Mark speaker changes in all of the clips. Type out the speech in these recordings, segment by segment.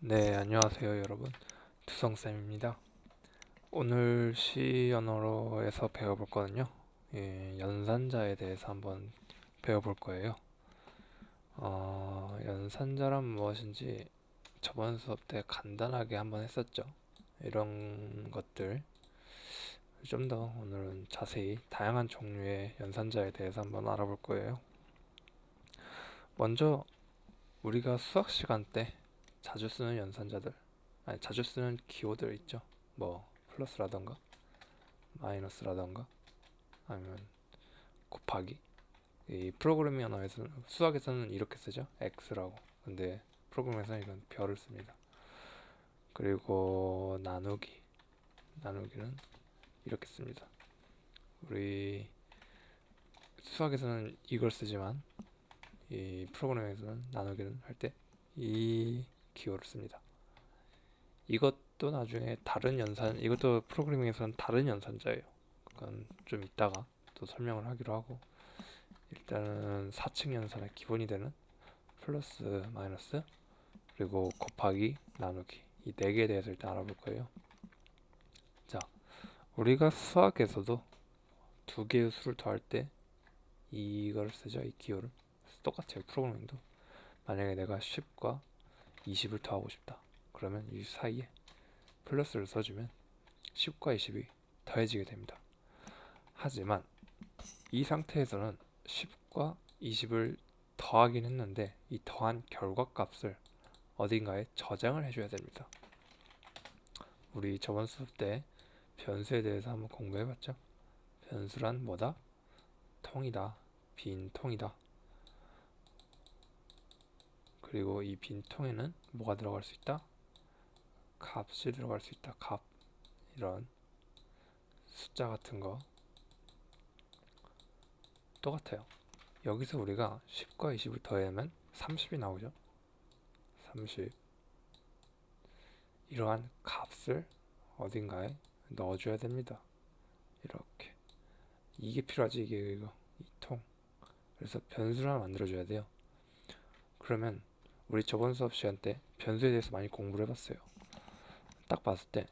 Speaker 1: 네, 안녕하세요, 여러분. 두성쌤입니다. 오늘 C 언어로에서 배워볼 거는요, 연산자에 대해서 한번 배워볼 거예요. 연산자란 무엇인지 저번 수업 때 간단하게 한번 했었죠. 이런 것들 좀 더 오늘은 자세히 다양한 종류의 연산자에 대해서 한번 알아볼 거예요. 먼저 우리가 수학 시간 때 자주 쓰는 연산자들, 아니 자주 쓰는 기호들 있죠. 뭐 플러스라던가 마이너스라던가 아니면 곱하기. 이 프로그래밍 언어에서는 수학에서는 이렇게 쓰죠. x라고. 근데 프로그램에서는 이건 별을 씁니다. 그리고 나누기는 이렇게 씁니다. 우리 수학에서는 이걸 쓰지만 이 프로그램에서는 나누기는 할 때 이 기호를 씁니다. 이것도 나중에 다른 이것도 프로그래밍에서는 다른 연산자예요. 그건 좀 이따가 또 설명을 하기로 하고, 일단은 4층 연산의 기본이 되는 플러스 마이너스 그리고 곱하기 나누기, 이 네 개에 대해서 일단 알아볼 거예요. 자, 우리가 수학에서도 두 개의 수를 더할 때 이걸 쓰죠. 이 기호를. 똑같아요. 프로그래밍도. 만약에 내가 10과 20을 더하고 싶다, 그러면 이 사이에 플러스를 써주면 10과 20이 더해지게 됩니다. 하지만 이 상태에서는 10과 20을 더하긴 했는데 이 더한 결과값을 어딘가에 저장을 해줘야 됩니다. 우리 저번 수업 때 변수에 대해서 한번 공부해봤죠? 변수란 뭐다? 통이다. 빈 통이다. 그리고 이 빈 통에는 뭐가 들어갈 수 있다? 값이 들어갈 수 있다. 값. 이런 숫자 같은 거 똑같아요. 여기서 우리가 10과 20을 더하면 30이 나오죠. 30. 이러한 값을 어딘가에 넣어줘야 됩니다. 이렇게. 이게 필요하지. 이거 이 통. 그래서 변수를 하나 만들어줘야 돼요. 그러면 우리 저번 수업 시간 때 변수에 대해서 많이 공부를 해봤어요. 딱 봤을 때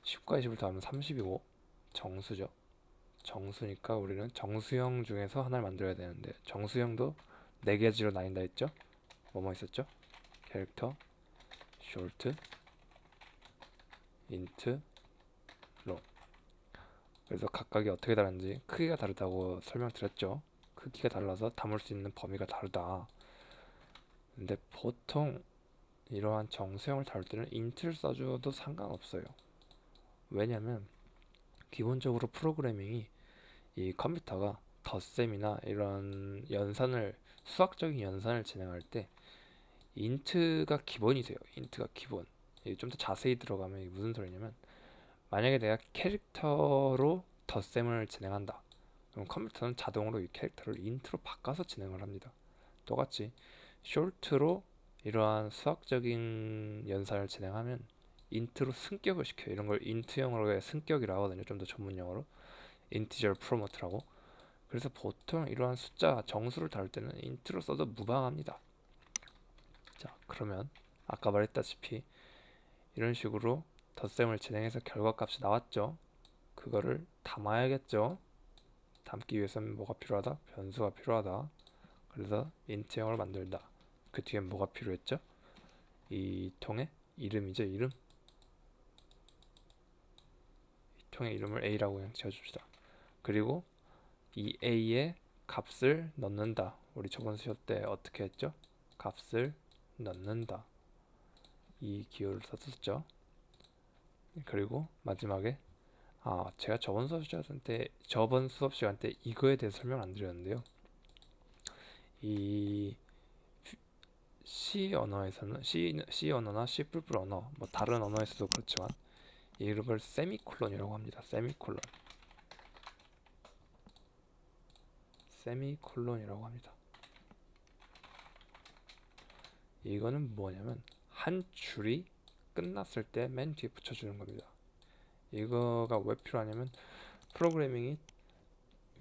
Speaker 1: 10과 20을 더하면 30이고 정수죠. 정수니까 우리는 정수형 중에서 하나를 만들어야 되는데, 정수형도 네 가지로 나뉜다 했죠. 뭐뭐 있었죠? 캐릭터, 쇼트, 인트, 롱. 그래서 각각이 어떻게 다른지 크기가 다르다고 설명드렸죠. 크기가 달라서 담을 수 있는 범위가 다르다. 근데 보통 이러한 정수형을 다룰 때는 인트를 써줘도 상관없어요. 왜냐면 기본적으로 프로그래밍이, 이 컴퓨터가 덧셈이나 이런 수학적인 연산을 진행할 때 인트가 기본이 돼요. 인트가 기본. 좀 더 자세히 들어가면 이게 무슨 소리냐면, 만약에 내가 캐릭터로 덧셈을 진행한다, 그럼 컴퓨터는 자동으로 이 캐릭터를 인트로 바꿔서 진행을 합니다. 똑같이 숄트로 이러한 수학적인 연산을 진행하면 인트로 승격을 시켜요. 이런 걸 인트형으로의 승격이라고 하거든요. 좀 더 전문 용어로 인티저 프로모트라고. 그래서 보통 이러한 숫자 정수를 다룰 때는 인트로 써도 무방합니다. 자, 그러면 아까 말했다시피 이런 식으로 덧셈을 진행해서 결과값이 나왔죠. 그거를 담아야겠죠. 담기 위해서는 뭐가 필요하다? 변수가 필요하다. 그래서 인트형을 만들다. 그 뒤엔 뭐가 필요했죠? 이 통의 이름이죠. 이름. 이 통의 이름을 A라고 그냥 지어줍시다. 그리고 이 A의 값을 넣는다. 우리 저번 수업 때 어떻게 했죠? 값을 넣는다. 이 기호를 썼었죠. 그리고 마지막에, 제가 저번 수업 시간 때 이거에 대해서 설명 안 드렸는데요. 이 C 언어나 C++ 언어, 뭐 다른 언어에서도 그렇지만 이걸 세미콜론이라고 합니다. 세미콜론이라고 합니다. 이거는 뭐냐면 한 줄이 끝났을 때 맨 뒤에 붙여주는 겁니다. 이거가 왜 필요하냐면, 프로그래밍이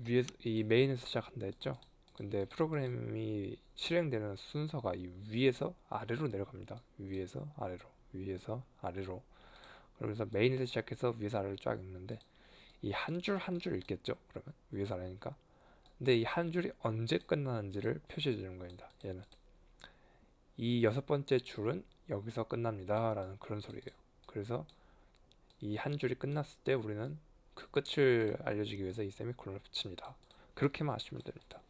Speaker 1: 위에서 이 메인에서 시작한다 했죠. 근데 프로그램이 실행되는 순서가 이 위에서 아래로 내려갑니다. 위에서 아래로, 위에서 아래로. 그러면서 메인에서 시작해서 위에서 아래로 쫙 읽는데 이 한 줄 한 줄 읽겠죠? 그러면 위에서 아래니까. 근데 이 한 줄이 언제 끝나는지를 표시해 주는 겁니다. 얘는 이 여섯 번째 줄은 여기서 끝납니다 라는 그런 소리예요. 그래서 이 한 줄이 끝났을 때 우리는 그 끝을 알려주기 위해서 이 세미콜론을 붙입니다. 그렇게만 하시면 됩니다.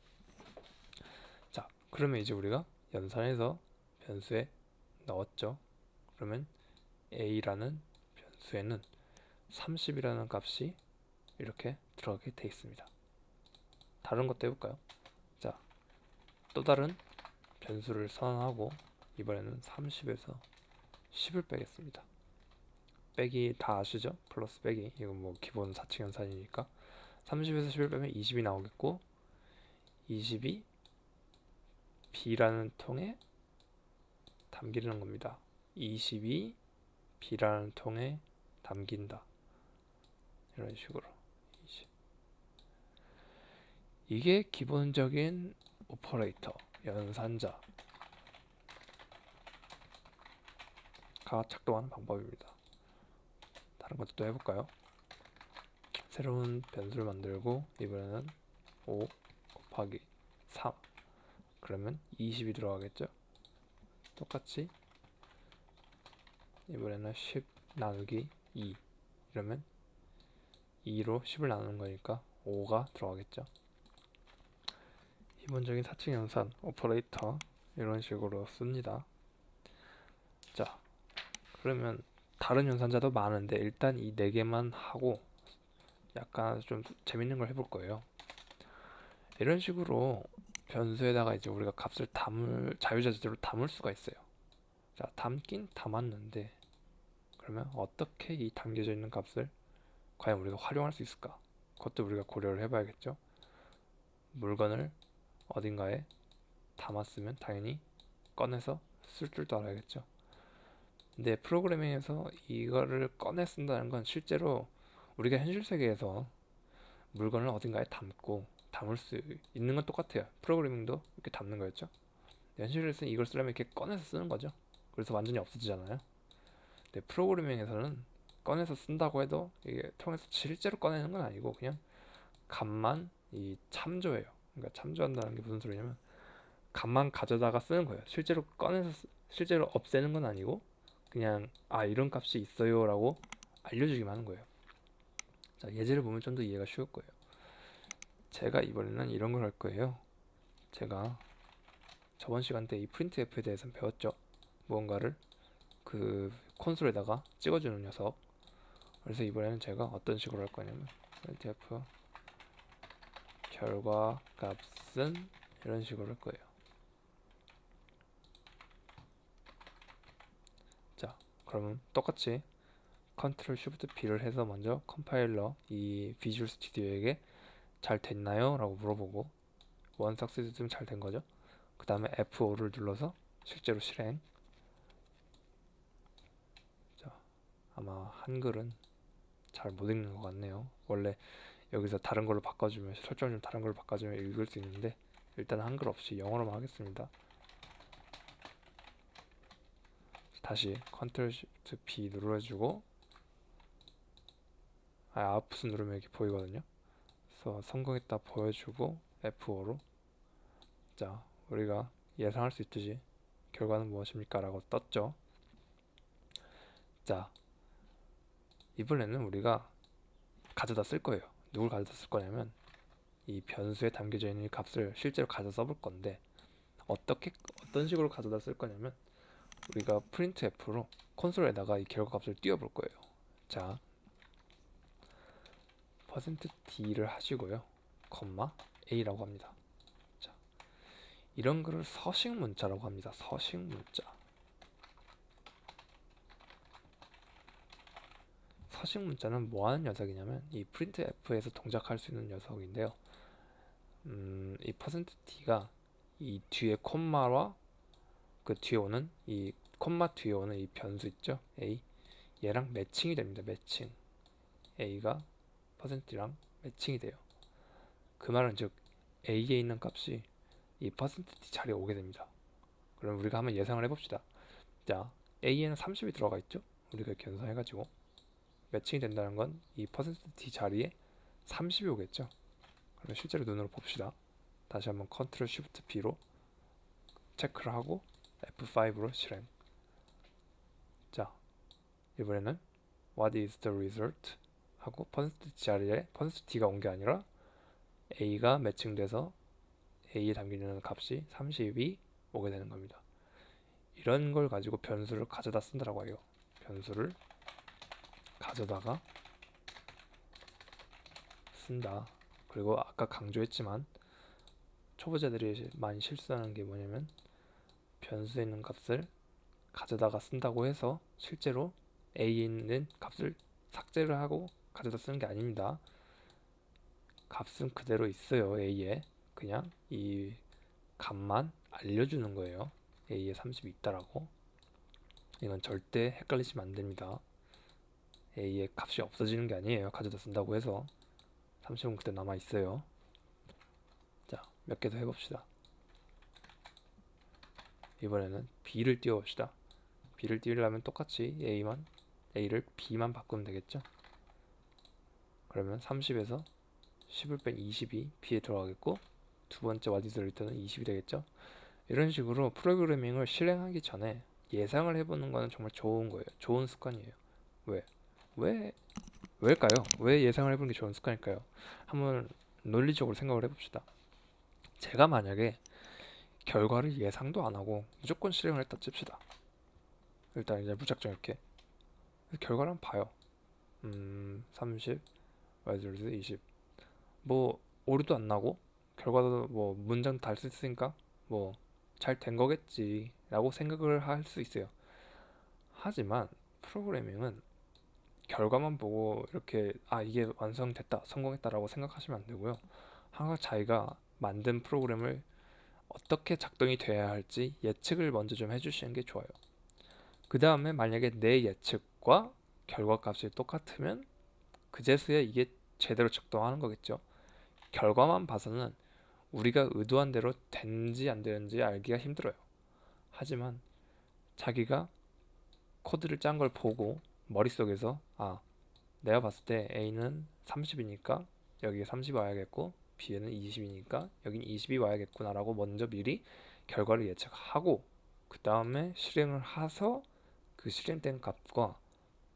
Speaker 1: 자, 그러면 이제 우리가 연산해서 변수에 넣었죠. 그러면 a라는 변수에는 30이라는 값이 이렇게 들어가게 돼 있습니다. 다른 것도 해볼까요? 자, 또 다른 변수를 선언하고 이번에는 30에서 10을 빼겠습니다. 빼기 다 아시죠? 플러스 빼기, 이건 뭐 기본 4층 연산이니까 30에서 10을 빼면 20이 나오겠고, 20이 b라는 통에 담기는 겁니다. 20이 b라는 통에 담긴다. 이런 식으로 20. 이게 기본적인 오퍼레이터, 연산자가 작동하는 방법입니다. 다른 것도 해볼까요? 새로운 변수를 만들고 이번에는 5 곱하기 3, 그러면 20이 들어가겠죠? 똑같이 이번에는 10 나누기 2, 이러면 2로 10을 나누는 거니까 5가 들어가겠죠? 기본적인 4층 연산 오퍼레이터 이런 식으로 씁니다. 자, 그러면 다른 연산자도 많은데 일단 이 4개만 하고 약간 좀 재밌는 걸 해볼 거예요. 이런 식으로 변수에다가 이제 우리가 값을 자유자재로 담을 수가 있어요. 자, 담긴 담았는데 그러면 어떻게 이 담겨져 있는 값을 과연 우리가 활용할 수 있을까? 그것도 우리가 고려를 해봐야겠죠. 물건을 어딘가에 담았으면 당연히 꺼내서 쓸 줄도 알아야겠죠. 근데 프로그래밍에서 이거를 꺼내 쓴다는 건 실제로 우리가 현실 세계에서 물건을 어딘가에 담을 수 있는 건 똑같아요. 프로그래밍도 이렇게 담는 거였죠. 현실에서는 이걸 쓰려면 이렇게 꺼내서 쓰는 거죠. 그래서 완전히 없어지잖아요. 근데 프로그래밍에서는 꺼내서 쓴다고 해도 이게 통해서 실제로 꺼내는 건 아니고 그냥 값만 이 참조해요. 그러니까 참조한다는 게 무슨 소리냐면 값만 가져다가 쓰는 거예요. 실제로 없애는 건 아니고 그냥 이런 값이 있어요 라고 알려주기만 하는 거예요. 자, 예제를 보면 좀 더 이해가 쉬울 거예요. 제가 이번에는 이런 걸 할 거예요. 제가 저번 시간 때 이 printf에 대해서 배웠죠. 무언가를 그 콘솔에다가 찍어주는 녀석. 그래서 이번에는 제가 어떤 식으로 할 거냐면 printf 결과 값은 이런 식으로 할 거예요. 자, 그러면 똑같이 Ctrl Shift B를 해서 먼저 컴파일러 이 비주얼 스튜디오에게 잘 됐나요? 라고 물어보고 원 석세스는 잘 된 거죠. 그 다음에 F5를 눌러서 실제로 실행. 자, 아마 한글은 잘 못 읽는 것 같네요. 원래 여기서 다른 걸로 바꿔주면 설정 좀 다른 걸로 바꿔주면 읽을 수 있는데 일단 한글 없이 영어로만 하겠습니다. 다시 Ctrl Shift B 눌러주고 아웃풋 누르면 이렇게 보이거든요. 그래서 성공했다 보여주고 F5로 자, 우리가 예상할 수 있듯이 결과는 무엇입니까? 라고 떴죠. 자, 이번에는 우리가 가져다 쓸 거예요. 누굴 가져다 쓸 거냐면 이 변수에 담겨져 있는 이 값을 실제로 가져 써볼 건데 어떤 식으로 가져다 쓸 거냐면 우리가 printf로 콘솔에다가 이 결과 값을 띄워볼 거예요. 자, %d를 하시고요. 콤마 a라고 합니다. 자, 이런 거를 서식 문자라고 합니다. 서식 문자. 서식 문자는 뭐 하는 녀석이냐면 이 printf에서 동작할 수 있는 녀석인데요. 이 %d가 이 뒤에 콤마와 그 뒤에 오는 이 콤마 뒤에 오는 이 변수 있죠? a 얘랑 매칭이 됩니다. 매칭. a가 %랑 매칭이 돼요. 그 말은 즉 a에 있는 값이 이 %d 자리에 오게 됩니다. 그럼 우리가 한번 예상을 해봅시다. 자, A에는 30이 들어가 있죠? 우리가 이렇게 연산해가지고 매칭이 된다는 건 이 %d 자리에 30이 오겠죠? 그럼 실제로 눈으로 봅시다. 다시 한번 Ctrl Shift B로 체크를 하고 F5로 실행. 자, 이번에는 What is the result? 하고 %d 자리에 %d가 온 게 아니라 A가 매칭돼서 A에 담기는 값이 30이 오게 되는 겁니다. 이런 걸 가지고 변수를 가져다 쓴다라고 해요. 변수를 가져다가 쓴다. 그리고 아까 강조했지만 초보자들이 많이 실수하는 게 뭐냐면 변수에 있는 값을 가져다가 쓴다고 해서 실제로 A에 있는 값을 삭제를 하고 가져다 쓰는 게 아닙니다. 값은 그대로 있어요. A에 그냥 이 값만 알려주는 거예요. A에 30이 있다라고. 이건 절대 헷갈리시면 안 됩니다. A의 값이 없어지는 게 아니에요. 가져다 쓴다고 해서 30은 그대로 남아 있어요. 자, 몇 개 더 해봅시다. 이번에는 B를 띄워봅시다. B를 띄우려면 똑같이 A를 B만 바꾸면 되겠죠. 그러면 30에서 10을 뺀 20이 B에 들어가겠고 두 번째 what is the return은 20이 되겠죠. 이런 식으로 프로그래밍을 실행하기 전에 예상을 해보는 거는 정말 좋은 거예요. 좋은 습관이에요. 왜? 왜? 왜일까요? 왜 예상을 해보는 게 좋은 습관일까요? 한번 논리적으로 생각을 해봅시다. 제가 만약에 결과를 예상도 안 하고 무조건 실행을 했다 칩시다. 일단 이제 무작정 이렇게 결과를 한번 봐요. 30, 와이즈 20. 뭐 오류도 안 나고 결과도 뭐 문장 다 할 수 있으니까 뭐 잘 된 거겠지 라고 생각을 할 수 있어요. 하지만 프로그래밍은 결과만 보고 이렇게 이게 완성됐다 성공했다 라고 생각하시면 안 되고요. 항상 자기가 만든 프로그램을 어떻게 작동이 돼야 할지 예측을 먼저 좀 해주시는 게 좋아요. 그 다음에 만약에 내 예측과 결과값이 똑같으면 그제서야 이게 제대로 작동하는 거겠죠. 결과만 봐서는 우리가 의도한 대로 된지 안 되는지 알기가 힘들어요. 하지만 자기가 코드를 짠 걸 보고 머릿속에서 내가 봤을 때 A는 30이니까 여기에 30이 와야겠고 B에는 20이니까 여긴 20이 와야겠구나 라고 먼저 미리 결과를 예측하고 그 다음에 실행을 해서 그 실행된 값과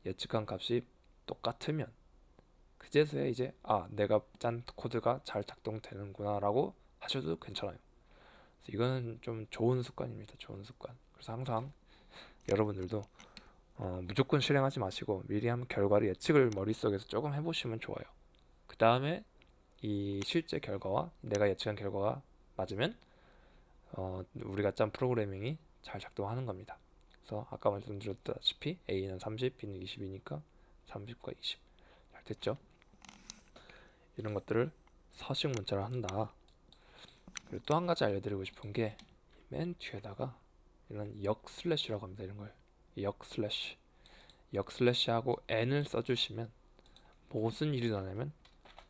Speaker 1: 예측한 값이 똑같으면 그제서야 이제 내가 짠 코드가 잘 작동되는구나 라고 하셔도 괜찮아요. 그래서 이거는 좀 좋은 습관입니다. 좋은 습관. 그래서 항상 여러분들도 무조건 실행하지 마시고 미리 한번 결과를 예측을 머릿속에서 조금 해보시면 좋아요. 그 다음에 이 실제 결과와 내가 예측한 결과가 맞으면 우리가 짠 프로그래밍이 잘 작동하는 겁니다. 그래서 아까 말씀드렸다시피 A는 30, B는 20이니까 30과 20 잘 됐죠? 이런 것들을 서식 문자로 한다. 그리고 또 한 가지 알려드리고 싶은 게 맨 뒤에다가 이런 역 슬래시라고 합니다. 이런 걸 역 슬래시하고 n을 써주시면 무슨 일이 나냐면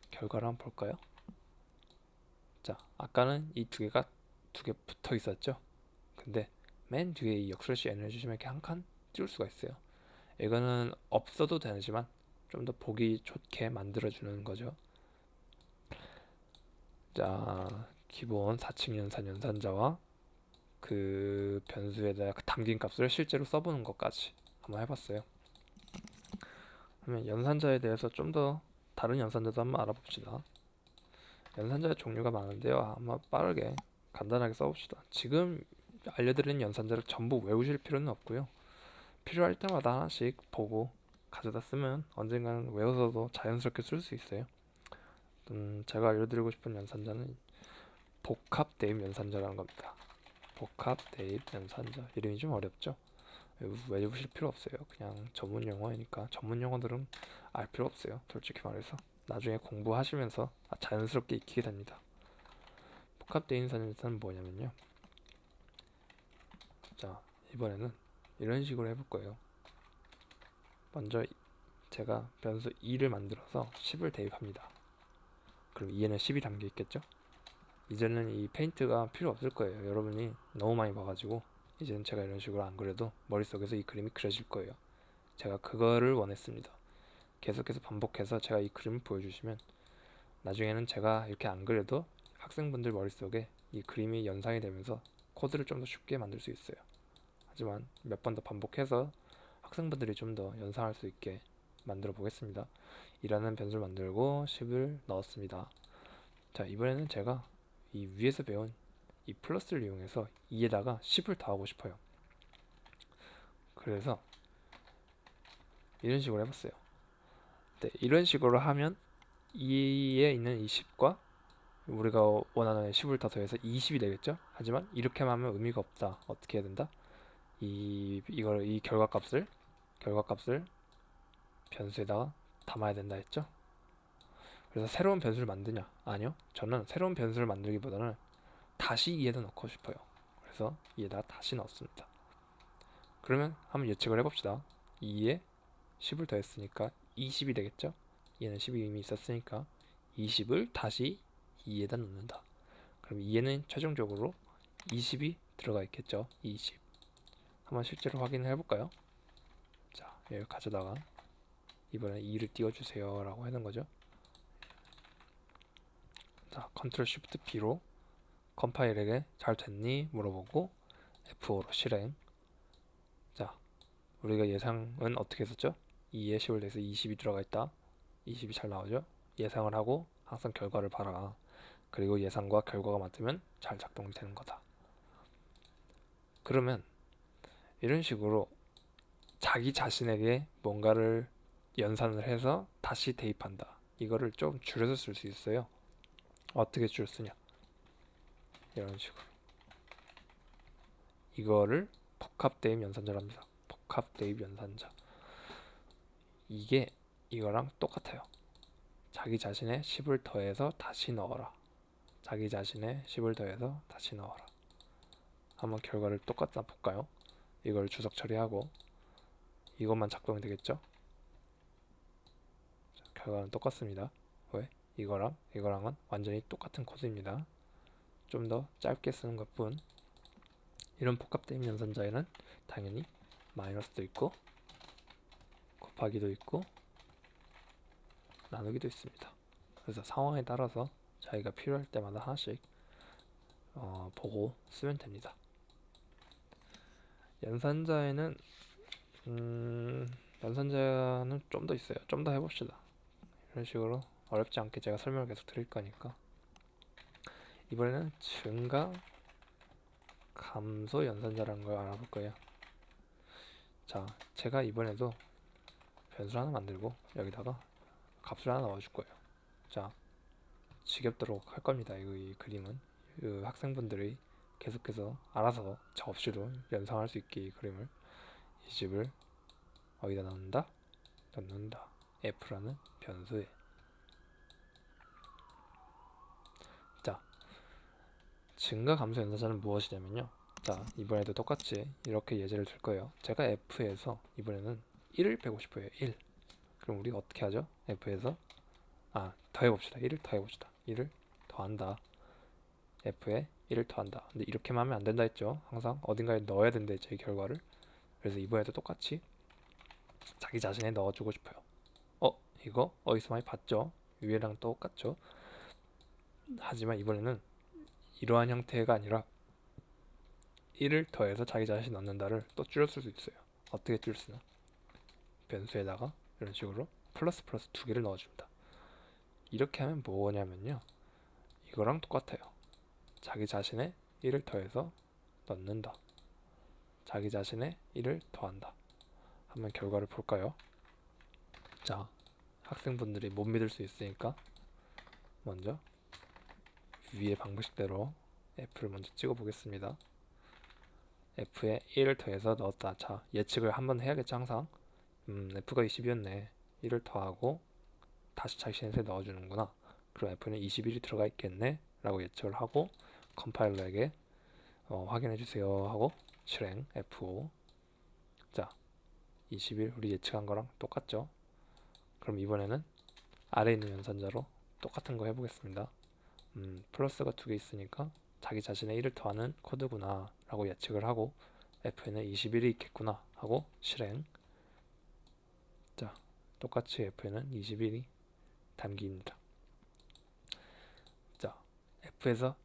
Speaker 1: 결과를 한번 볼까요? 자, 아까는 이 두 개 붙어 있었죠. 근데 맨 뒤에 이 역 슬래시 n을 해주시면 이렇게 한 칸 띄울 수가 있어요. 이거는 없어도 되지만 좀 더 보기 좋게 만들어주는 거죠. 자, 기본 4층 연산자와 그 변수에다가 담긴 값을 실제로 써보는 것까지 한번 해봤어요. 그러면 연산자에 대해서 좀 더 다른 연산자도 한번 알아봅시다. 연산자의 종류가 많은데요. 한번 빠르게 간단하게 써봅시다. 지금 알려드리는 연산자를 전부 외우실 필요는 없고요. 필요할 때마다 하나씩 보고 가져다 쓰면 언젠가는 외워서도 자연스럽게 쓸 수 있어요. 제가 알려드리고 싶은 연산자는 복합 대입 연산자라는 겁니다. 복합 대입 연산자. 이름이 좀 어렵죠? 외우실 필요 없어요. 그냥 전문 용어이니까 전문 용어들은 알 필요 없어요. 솔직히 말해서 나중에 공부하시면서 자연스럽게 익히게 됩니다. 복합 대입 연산자는 뭐냐면요. 자, 이번에는 이런 식으로 해볼 거예요. 먼저 제가 변수 2를 만들어서 10을 대입합니다. 그럼 2에는 10이 담겨 있겠죠? 이제는 이 페인트가 필요 없을 거예요. 여러분이 너무 많이 봐가지고 이제는 제가 이런 식으로 안 그래도 머릿속에서 이 그림이 그려질 거예요. 제가 그거를 원했습니다. 계속해서 반복해서 제가 이 그림을 보여주시면 나중에는 제가 이렇게 안 그래도 학생분들 머릿속에 이 그림이 연상이 되면서 코드를 좀 더 쉽게 만들 수 있어요. 하지만 몇 번 더 반복해서 학생분들이 좀 더 연상할 수 있게 만들어 보겠습니다. 2라는 변수를 만들고 10을 넣었습니다. 자, 이번에는 제가 이 위에서 배운 이 플러스를 이용해서 2에다가 10을 더하고 싶어요. 그래서 이런 식으로 해봤어요. 네, 이런 식으로 하면 2에 있는 이 10과 우리가 원하는 10을 더 더해서 20이 되겠죠? 하지만 이렇게만 하면 의미가 없다. 어떻게 해야 된다? 이 결과값을 변수에다가 담아야 된다 했죠? 그래서 새로운 변수를 만드냐? 아니요. 저는 새로운 변수를 만들기보다는 다시 2에다 넣고 싶어요. 그래서 2에다가 다시 넣었습니다. 그러면 한번 예측을 해봅시다. 2에 10을 더했으니까 20이 되겠죠? 얘는 10이 이미 있었으니까 20을 다시 2에다 넣는다. 그럼 2에는 최종적으로 20이 들어가 있겠죠? 20. 한번 실제로 확인을 해볼까요? 자, 여기 가져다가 이번에 2를 띄워주세요 라고 하는 거죠. 자, 컨트롤 쉬프트 B로 컴파일에게 잘 됐니? 물어보고 F5로 실행. 자, 우리가 예상은 어떻게 했었죠? 2에 10을 내서 20이 들어가 있다. 20이 잘 나오죠? 예상을 하고 항상 결과를 봐라. 그리고 예상과 결과가 맞으면 잘 작동이 되는 거다. 그러면 이런 식으로 자기 자신에게 뭔가를 연산을 해서 다시 대입한다. 이거를 좀 줄여서 쓸 수 있어요. 어떻게 줄 쓰냐? 이런 식으로. 이거를 복합 대입 연산자랍니다. 복합 대입 연산자. 이게 이거랑 똑같아요. 자기 자신의 10을 더해서 다시 넣어라. 자기 자신의 10을 더해서 다시 넣어라. 한번 결과를 똑같다 볼까요? 이걸 주석 처리하고 이것만 작동이 되겠죠? 자, 결과는 똑같습니다. 왜? 이거랑은 완전히 똑같은 코드입니다. 좀 더 짧게 쓰는 것뿐. 이런 복합대입 연산자에는 당연히 마이너스도 있고 곱하기도 있고 나누기도 있습니다. 그래서 상황에 따라서 자기가 필요할 때마다 하나씩 보고 쓰면 됩니다. 연산자에는 연산자는 좀 더 있어요. 좀 더 해봅시다. 이런 식으로 어렵지 않게 제가 설명을 계속 드릴 거니까. 이번에는 증가 감소 연산자라는 걸 알아볼 거예요. 자, 제가 이번에도 변수를 하나 만들고 여기다가 값을 하나 넣어줄 거예요. 자, 지겹도록 할 겁니다. 이 그림은 그 학생분들이 계속해서 알아서 저 없이도 연상할 수 있게 이 그림을 이 집을 어디다 넣는다 F라는 변수에. 자, 증가 감소 연산자는 무엇이냐면요. 자, 이번에도 똑같이 이렇게 예제를 들 거예요. 제가 F에서 이번에는 1을 빼고 싶어요. 1. 그럼 우리가 어떻게 하죠? F에서 더해봅시다. 1을 더해봅시다. 1을 더한다. F에 1을 더한다. 근데 이렇게만 하면 안 된다 했죠. 항상 어딘가에 넣어야 된다 했죠. 이 결과를. 그래서 이번에도 똑같이 자기 자신에 넣어주고 싶어요. 이거 어디서 많이 봤죠? 위에랑 똑같죠? 하지만 이번에는 이러한 형태가 아니라 1을 더해서 자기 자신이 넣는다를 또 줄였을 수 있어요. 어떻게 줄였으나 변수에다가 이런 식으로 플러스 플러스 두 개를 넣어줍니다. 이렇게 하면 뭐냐면요. 이거랑 똑같아요. 자기 자신의 1을 더해서 넣는다. 자기 자신의 1을 더한다. 한번 결과를 볼까요? 자, 학생분들이 못 믿을 수 있으니까 먼저 위의 방식대로 F를 먼저 찍어 보겠습니다. F에 1을 더해서 넣었다. 자, 예측을 한번 해야겠죠, 항상. F가 20이었네. 1을 더하고 다시 자신에게 넣어주는구나. 그럼 F는 21이 들어가 있겠네 라고 예측을 하고 컴파일러에게 확인해주세요 하고 실행 F5. 자, 21 우리 예측한 거랑 똑같죠? 그럼 이번에는 아래에 있는 연산자로 똑같은 거 해보겠습니다. 플러스가 두 개 있으니까 자기 자신의 1을 더하는 코드구나 라고 예측을 하고 f에는 21이 있겠구나 하고 실행. 자, 똑같이 f에는 21이 담깁니다. 자, f에서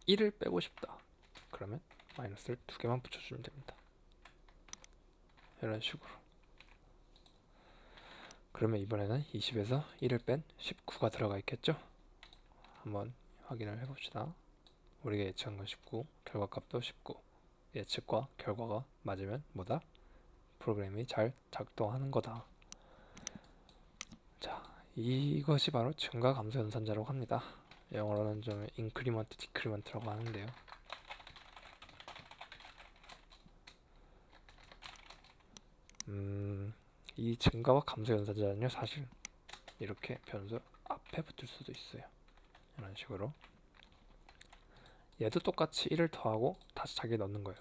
Speaker 1: 1을 빼고 싶다. 그러면 마이너스를 두 개만 붙여주면 됩니다. 이런 식으로. 그러면 이번에는 20에서 1을 뺀 19가 들어가 있겠죠? 한번 확인을 해봅시다. 우리가 예측한 건 19, 결과값도 19. 예측과 결과가 맞으면 뭐다? 프로그램이 잘 작동하는 거다. 자, 이것이 바로 증가 감소 연산자라고 합니다. 영어로는 좀 인크리먼트, 디크리먼트라고 하는데요. 이 증가와 감소 연산자는요, 사실 이렇게 변수 앞에 붙을 수도 있어요. 이런 식으로. 얘도 똑같이 1을 더하고 다시 자기에 넣는 거예요.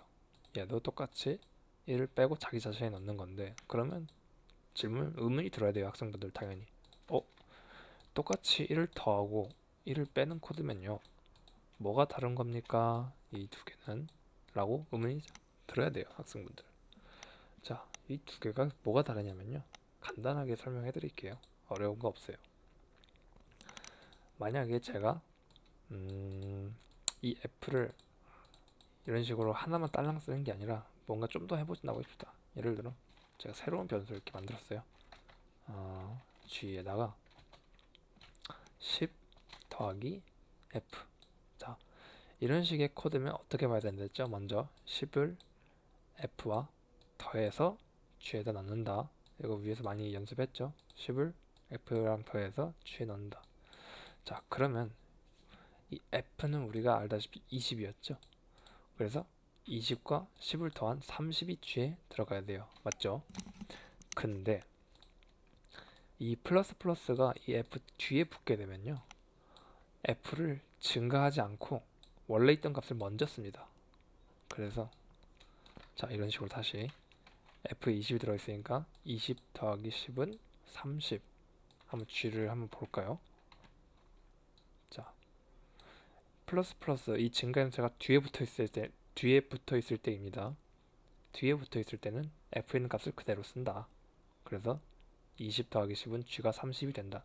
Speaker 1: 얘도 똑같이 1을 빼고 자기 자신에 넣는 건데, 그러면 의문이 들어야 돼요. 학생분들 당연히. 똑같이 1을 더하고 1을 빼는 코드면요, 뭐가 다른 겁니까? 이 두 개는? 라고 의문이 들어야 돼요. 학생분들. 자, 이 두 개가 뭐가 다르냐면요, 간단하게 설명해 드릴게요. 어려운 거 없어요. 만약에 제가 이 f를 이런 식으로 하나만 딸랑 쓰는 게 아니라 뭔가 좀 더 해보신다고 합시다. 예를 들어 제가 새로운 변수를 이렇게 만들었어요. g에다가 10 더하기 f. 자, 이런 식의 코드면 어떻게 봐야 된다 했죠? 먼저 10을 f와 더해서 g에다 넣는다. 이거 위에서 많이 연습했죠? 10을 f랑 더해서 g에 넣는다. 자, 그러면 이 f는 우리가 알다시피 20이었죠? 그래서 20과 10을 더한 30이 g에 들어가야 돼요. 맞죠? 근데 이 플러스가 이 f 뒤에 붙게 되면요, f를 증가하지 않고 원래 있던 값을 먼저 씁니다. 그래서 자, 이런 식으로 다시 f에 20이 들어있으니까 20 더하기 10은 30. 한번 g를 한번 볼까요? 자, 플러스 이 증가 연체가 뒤에 붙어 있을 때입니다. 뒤에 붙어 있을 때는 f에 있는 값을 그대로 쓴다. 그래서 20 더하기 10은 g가 30이 된다.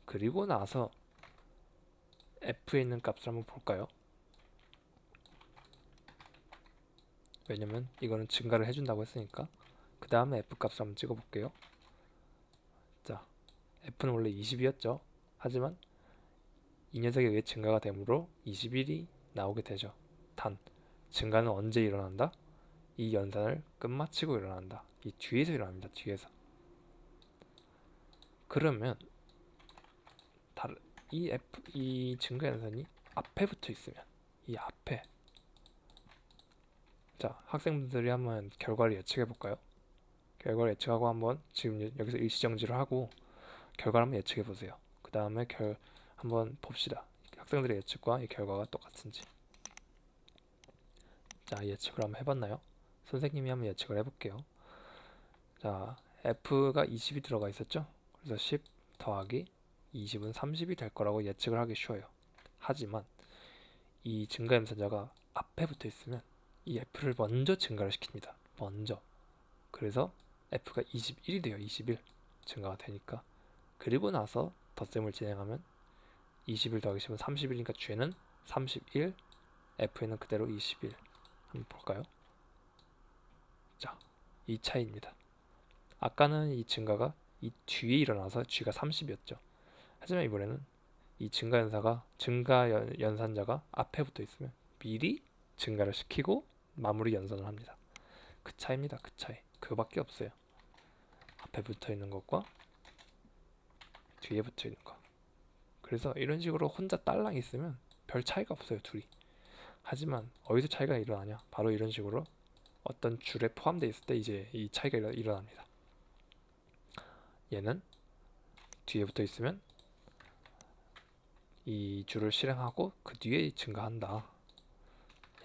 Speaker 1: 그리고 나서 f에 있는 값을 한번 볼까요? 왜냐면 이거는 증가를 해준다고 했으니까. 그 다음에 f 값을 한번 찍어볼게요. 자, f는 원래 20이었죠. 하지만 이 녀석에 의해 증가가 되므로 21이 나오게 되죠. 단, 증가는 언제 일어난다? 이 연산을 끝마치고 일어난다. 이 뒤에서 일어납니다. 뒤에서. 그러면 이 증가 연산이 앞에 붙어 있으면, 이 앞에, 자, 학생분들이 한번 결과를 예측해 볼까요? 결과를 예측하고 한번 지금 여기서 일시정지를 하고 결과를 한번 예측해 보세요. 그 다음에 한번 봅시다. 학생들의 예측과 이 결과가 똑같은지. 자, 예측을 한번 해봤나요? 선생님이 한번 예측을 해볼게요. 자, f가 20이 들어가 있었죠? 그래서 10 더하기 20은 30이 될 거라고 예측을 하기 쉬워요. 하지만 이 증가 연산자가 앞에 붙어 있으면 이 f를 먼저 증가를 시킵니다. 먼저. 그래서 f가 21이 돼요. 21 증가가 되니까. 그리고 나서 덧셈을 진행하면 21 더하기 10은 31이니까 g는 31, f는 그대로 21. 한번 볼까요? 자, 이 차이입니다. 아까는 이 증가가 이 뒤에 일어나서 g가 30이었죠. 하지만 이번에는 이 증가 연산자가 앞에 붙어 있으면 미리 증가를 시키고 마무리 연산을 합니다. 그 차이입니다. 그 차이. 그거밖에 없어요. 앞에 붙어 있는 것과 뒤에 붙어 있는 것. 그래서 이런 식으로 혼자 딸랑 있으면 별 차이가 없어요, 둘이. 하지만 어디서 차이가 일어나냐? 바로 이런 식으로 어떤 줄에 포함되어 있을 때 이제 이 차이가 일어납니다. 얘는 뒤에 붙어 있으면 이 줄을 실행하고 그 뒤에 증가한다.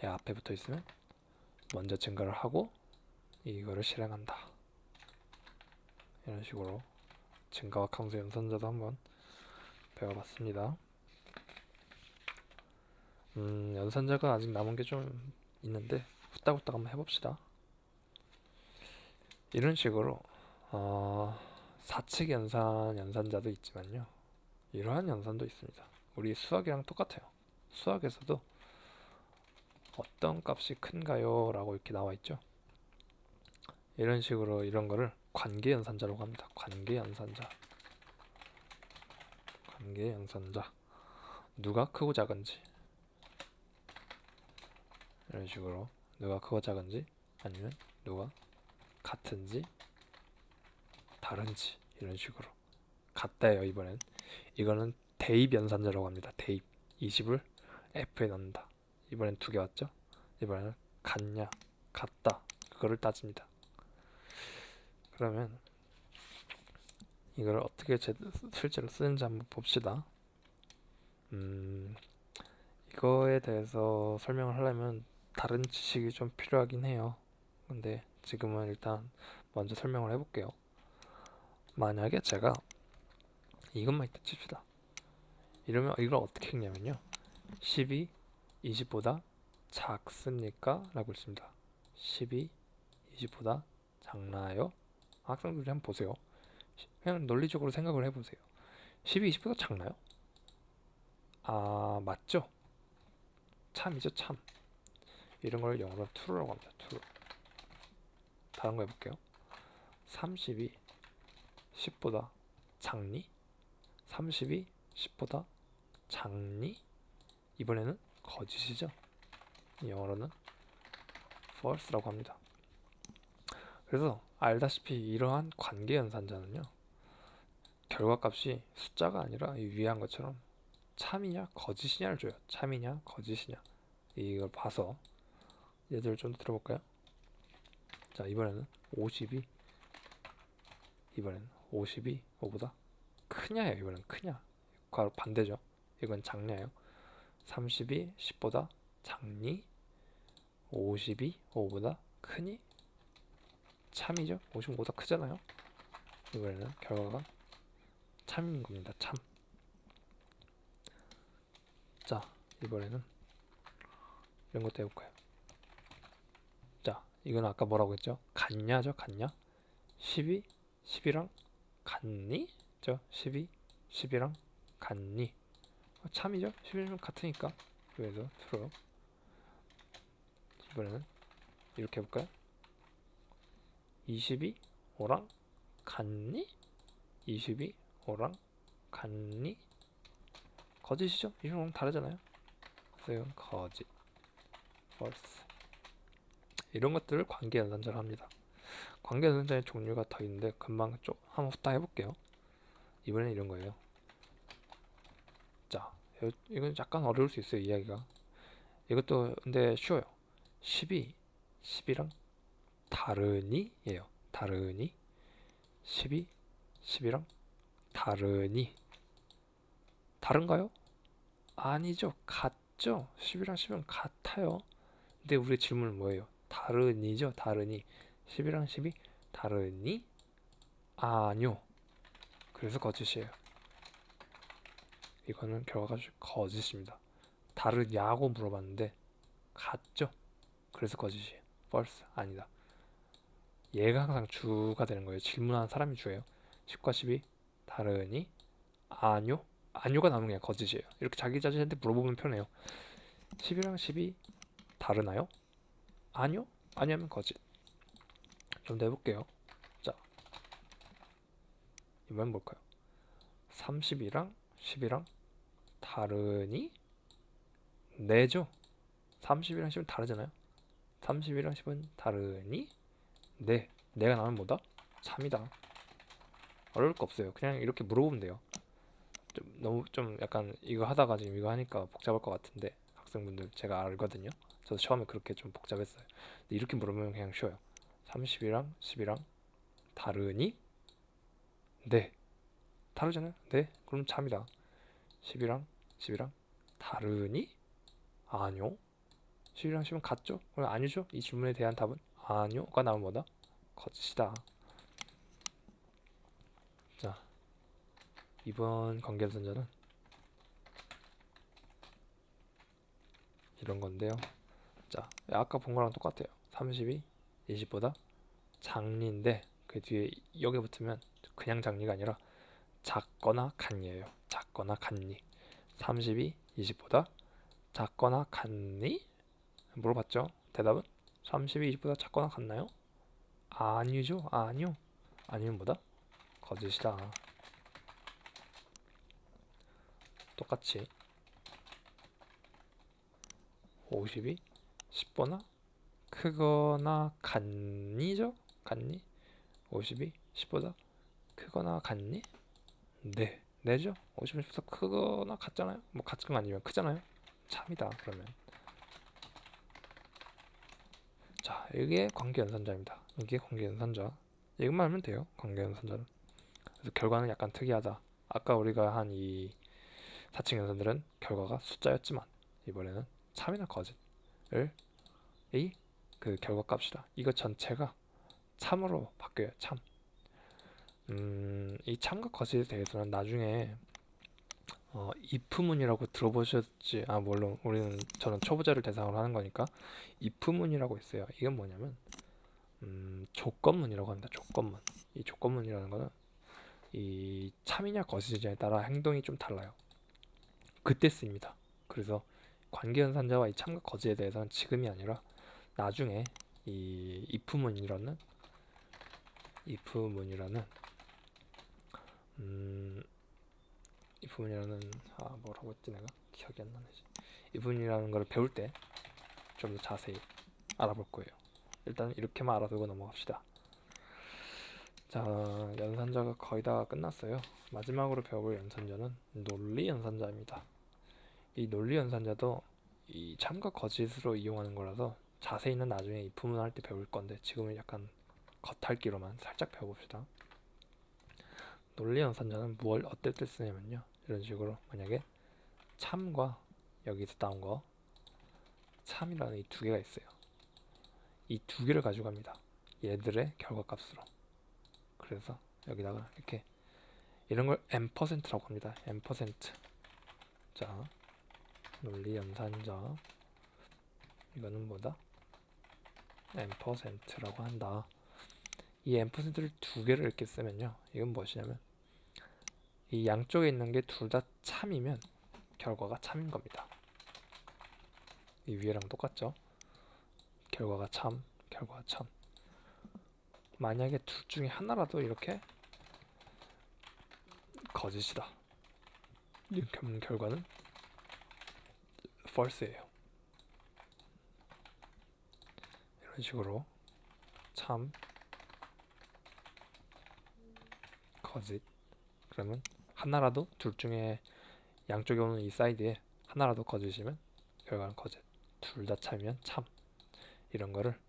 Speaker 1: 얘 앞에 붙어 있으면 먼저 증가를 하고 이거를 실행한다. 이런 식으로 증가와 감소 연산자도 한번 배워봤습니다. 연산자가 아직 남은 게 좀 있는데 후딱후딱 한번 해봅시다. 이런 식으로 사칙 연산자도 있지만요. 이러한 연산도 있습니다. 우리 수학이랑 똑같아요. 수학에서도 어떤 값이 큰가요? 라고 이렇게 나와 있죠. 이런 식으로 이런 거를 관계연산자라고 합니다. 관계연산자. 관계연산자. 누가 크고 작은지. 이런 식으로 누가 크고 작은지 아니면 누가 같은지 다른지 이런 식으로 같다예요. 이번엔 이거는 대입 연산자라고 합니다. 대입 20을 F에 넣는다. 이번엔 두 개 왔죠? 이번에는 같냐 같다 그거를 따집니다. 그러면 이걸 어떻게 실제로 쓰는지 한번 봅시다. 이거에 대해서 설명을 하려면 다른 지식이 좀 필요하긴 해요. 근데 지금은 일단 먼저 설명을 해볼게요. 만약에 제가 이것만 있다 칩시다. 이러면 이걸 어떻게 읽냐면요. 10이 20보다 작습니까? 라고 있습니다. 10이 20보다 작나요? 학생들이 한번 보세요. 그냥 논리적으로 생각을 해보세요. 10이 20보다 작나요? 아, 맞죠? 참이죠, 참. 이런 걸 영어로 true라고 합니다. true. 다른 거 해볼게요. 30이 10보다 작니? 30이 10보다 작니? 이번에는 거짓이죠. 영어로는 false라고 합니다. 그래서 알다시피 이러한 관계연산자는요. 결과값이 숫자가 아니라 이 위에 한 것처럼 참이냐 거짓이냐를 줘요. 참이냐 거짓이냐 이걸 봐서 예제를 좀 더 들어볼까요? 자, 이번에는 50이 5보다 크냐예요. 이번엔 크냐. 바로 반대죠. 이건 작냐예요. 30이 10보다 작니? 50이 5보다 크니? 참이죠. 55보다 크잖아요. 이번에는 결과가 참인 겁니다. 참. 자, 이번에는 이런 것도 해볼까요? 자, 이건 아까 뭐라고 했죠? 같냐죠, 같냐? 10이 10이랑 같니? 죠? 10이 10이랑 같니? 참이죠? 10이랑 같으니까. 그래서 true. 이번에는 이렇게 해볼까요? 20이 5랑 같니? 20이 5랑 같니? 거짓이죠? 20랑 다르잖아요. 그래서 이건 거짓. false. 이런 것들을 관계연산자로 합니다. 관계연산자의 종류가 더 있는데 금방 좀 한번 후딱 해볼게요. 이번엔 이런 거예요. 자, 이건 약간 어려울 수 있어요, 이야기가. 이것도 근데 쉬워요. 10이 10이랑 다르니? 예요. 다르니? 10이 10이랑 다르니? 다른가요? 아니죠. 같죠. 10이랑 10은 같아요. 근데 우리 질문은 뭐예요? 다르니죠. 다르니. 10이랑 10이 다르니? 아니요. 그래서 거짓이에요. 이거는 결과가 거짓입니다. 다르냐고 물어봤는데 같죠? 그래서 거짓이에요. false 아니다. 얘가 항상 주가 되는 거예요. 질문하는 사람이 주예요. 10과 10이 다르니? 아니요. 아니요가 나오면 그냥 거짓이에요. 이렇게 자기 자신한테 물어보면 편해요. 10이랑 10이 다르나요? 아니요. 아니하면 거짓. 좀 더 해볼게요. 자, 이번엔 뭘까요? 30이랑 10이랑 다르니? 네죠. 30이랑 10은 다르잖아요. 30이랑 10은 다르니? 네. 내가 나오면 뭐다? 참이다. 어려울 거 없어요. 그냥 이렇게 물어보면 돼요. 좀 너무 좀 약간 이거 하다가 지금 이거 하니까 복잡할 것 같은데 학생분들 제가 알거든요. 저도 처음에 그렇게 좀 복잡했어요. 근데 이렇게 물으면 그냥 쉬워요. 30이랑 10이랑 다르니? 네. 다르잖아요. 네. 그럼 참이다. 10이랑 10이랑 다르니? 아니요. 10이랑 10은 같죠? 그럼 아니죠? 이 질문에 대한 답은 아니요가 나오면 뭐다? 거짓이다. 자, 이번 관계선자는 이런 건데요. 자, 아까 본 거랑 똑같아요. 30이 20보다 장리인데 그 뒤에 여기 붙으면 그냥 장리가 아니라 작거나 같니예요. 작거나 같니. 30이 20보다 작거나 같니? 물어봤죠? 대답은 30이 20보다 작거나 같나요? 아니죠. 아니요. 아니면 뭐다? 거짓이다. 똑같이 50이 10보다 크거나 같니죠? 같니? 50이 10보다 크거나 같니? 네. 네죠? 50이 10보다 크거나 같잖아요? 뭐 같은 거 아니면 크잖아요? 참이다. 그러면 자, 이게 관계연산자입니다. 이게 관계연산자. 이것만 하면 돼요. 관계연산자는. 그래서 결과는 약간 특이하다. 아까 우리가 한 이 사칙 연산들은 결과가 숫자였지만 이번에는 참이나 거짓을 이 그 결과 값이다. 이거 전체가 참으로 바뀌어요. 참. 이 참과 거짓에 대해서는 나중에 if문이라고 들어보셨지? 아, 물론 저는 초보자를 대상으로 하는 거니까 if문이라고 있어요. 이건 뭐냐면 조건문이라고 합니다. 조건문. 이 조건문이라는 거는 이 참이냐 거짓이냐에 따라 행동이 좀 달라요. 그때 쓰입니다. 그래서 관계연산자와 이 참과 거짓에 대해서는 지금이 아니라 나중에 이 if문이라는 if문이라는 뭐라고 했지 내가 기억이 안 나네. if문이라는 걸 배울 때 좀 더 자세히 알아볼 거예요. 일단 이렇게만 알아두고 넘어갑시다. 자, 연산자가 거의 다 끝났어요. 마지막으로 배워볼 연산자는 논리 연산자입니다. 이 논리 연산자도 이 참과 거짓으로 이용하는 거라서 자세히는 나중에 if문 할 때 배울 건데 지금은 약간 겉핥기로만 살짝 배워봅시다. 논리 연산자는 뭘 어떨 때 쓰냐면요. 이런 식으로 만약에 참과 여기서 나온 거 참이라는 이 두 개가 있어요. 이 두 개를 가져갑니다. 얘들의 결과값으로. 그래서 여기다가 이렇게 이런 걸 n%라고 합니다. n%. 자, 논리 연산자 이거는 뭐다? n%라고 한다. 이 n%를 두 개를 이렇게 쓰면요. 이건 무엇이냐면 이 양쪽에 있는 게 둘 다 참이면 결과가 참인 겁니다. 이 위에랑 똑같죠? 결과가 참, 결과가 참. 만약에 둘 중에 하나라도 이렇게 거짓이다. 이렇게 하면 결과는 false예요. 이런 식으로 참, 거짓. 그러면 하나라도 둘 중에 양쪽에 오는 이 사이드에 하나라도 거짓이면 결과는 거짓. 둘 다 참이면 참. 이런 거를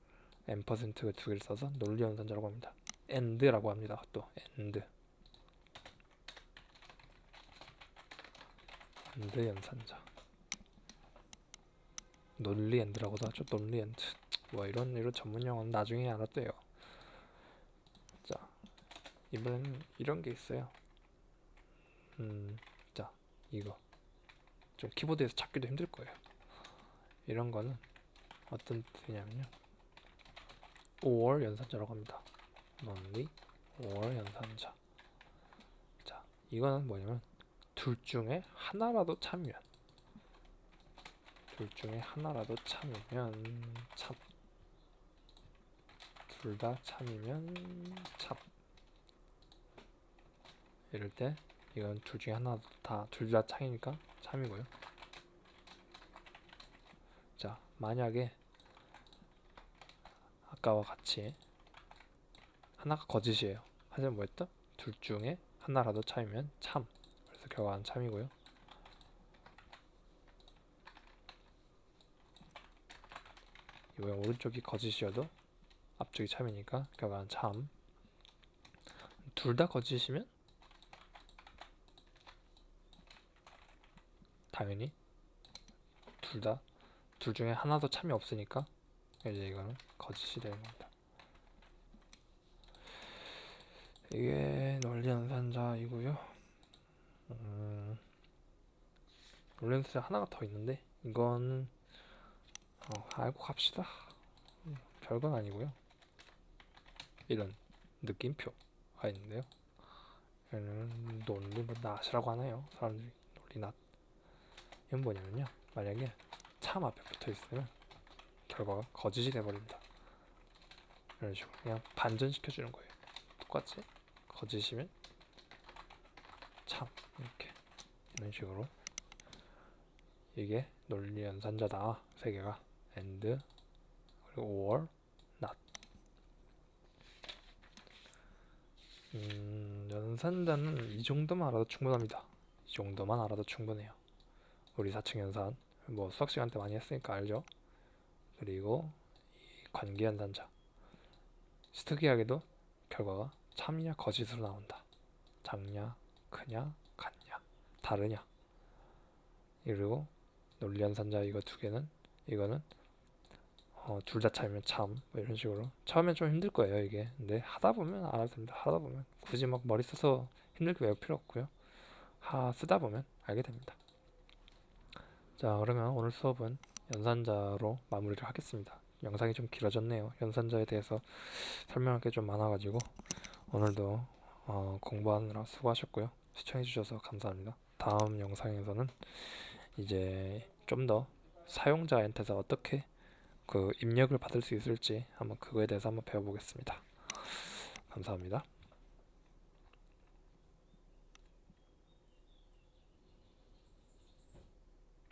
Speaker 1: n%그 두 개를 써서 논리 연산자라고 합니다. and라고 합니다. 또 and 연산자. 논리 and라고도 하죠. 논리 and. 뭐 이런 전문 용어는 나중에 알았대요. 자, 이번엔 이런 게 있어요. 자, 이거 좀 키보드에서 찾기도 힘들 거예요. 이런 거는 어떤 뜻이냐면요. or 연산자라고 합니다. 논리 or 연산자. 자, 이거는 뭐냐면 둘 중에 하나라도 참이면 참. 둘 다 참이면 참. 이럴 때 이건 둘 중에 하나 둘 다 참이니까 참이고요. 자, 만약에 아까와 같이 하나가 거짓이에요. 하지만 뭐였다? 둘 중에 하나라도 참이면 참. 그래서 결과는 참이고요. 이번에 오른쪽이 거짓이어도 앞쪽이 참이니까 결과는 참. 둘 다 거짓이면 당연히 둘 중에 하나도 참이 없으니까 이제 이거는 거짓이 되는 겁니다. 이게 논리 연산자이고요. 논리 연산자 하나가 더 있는데 이거는 알고 갑시다. 별건 아니고요. 이런 느낌표가 있는데요. 얘는 논리 뭐 낫이라고 하나요? 사람들이 논리 낫. 이건 뭐냐면요. 만약에 참 앞에 붙어 있으면 결과가 거짓이 돼버립니다. 이런 식으로 그냥 반전시켜 주는 거예요. 똑같이 거짓이면 참 이렇게 이런 식으로 이게 논리 연산자다. 세 개가 and 그리고 or not. 연산자는 이 정도만 알아도 충분합니다. 이 정도만 알아도 충분해요. 우리 4층 연산 뭐 수학 시간 때 많이 했으니까 알죠. 그리고 이 관계 연산자 특이하게도 결과가 참이냐 거짓으로 나온다. 작냐 크냐 같냐 다르냐. 그리고 논리 연산자 이거 두 개는 이거는 둘 다 참이면 참 뭐 이런 식으로 처음엔 좀 힘들 거예요 이게. 근데 하다 보면 알아도 됩니다. 하다 보면 굳이 막 머리 써서 힘들게 외울 필요 없고요. 쓰다 보면 알게 됩니다. 자, 그러면 오늘 수업은 연산자로 마무리를 하겠습니다. 영상이 좀 길어졌네요. 연산자에 대해서 설명할 게 좀 많아가지고 오늘도 공부하느라 수고하셨고요. 시청해주셔서 감사합니다. 다음 영상에서는 이제 좀 더 사용자한테서 어떻게 그 입력을 받을 수 있을지 한번 그거에 대해서 한번 배워보겠습니다. 감사합니다.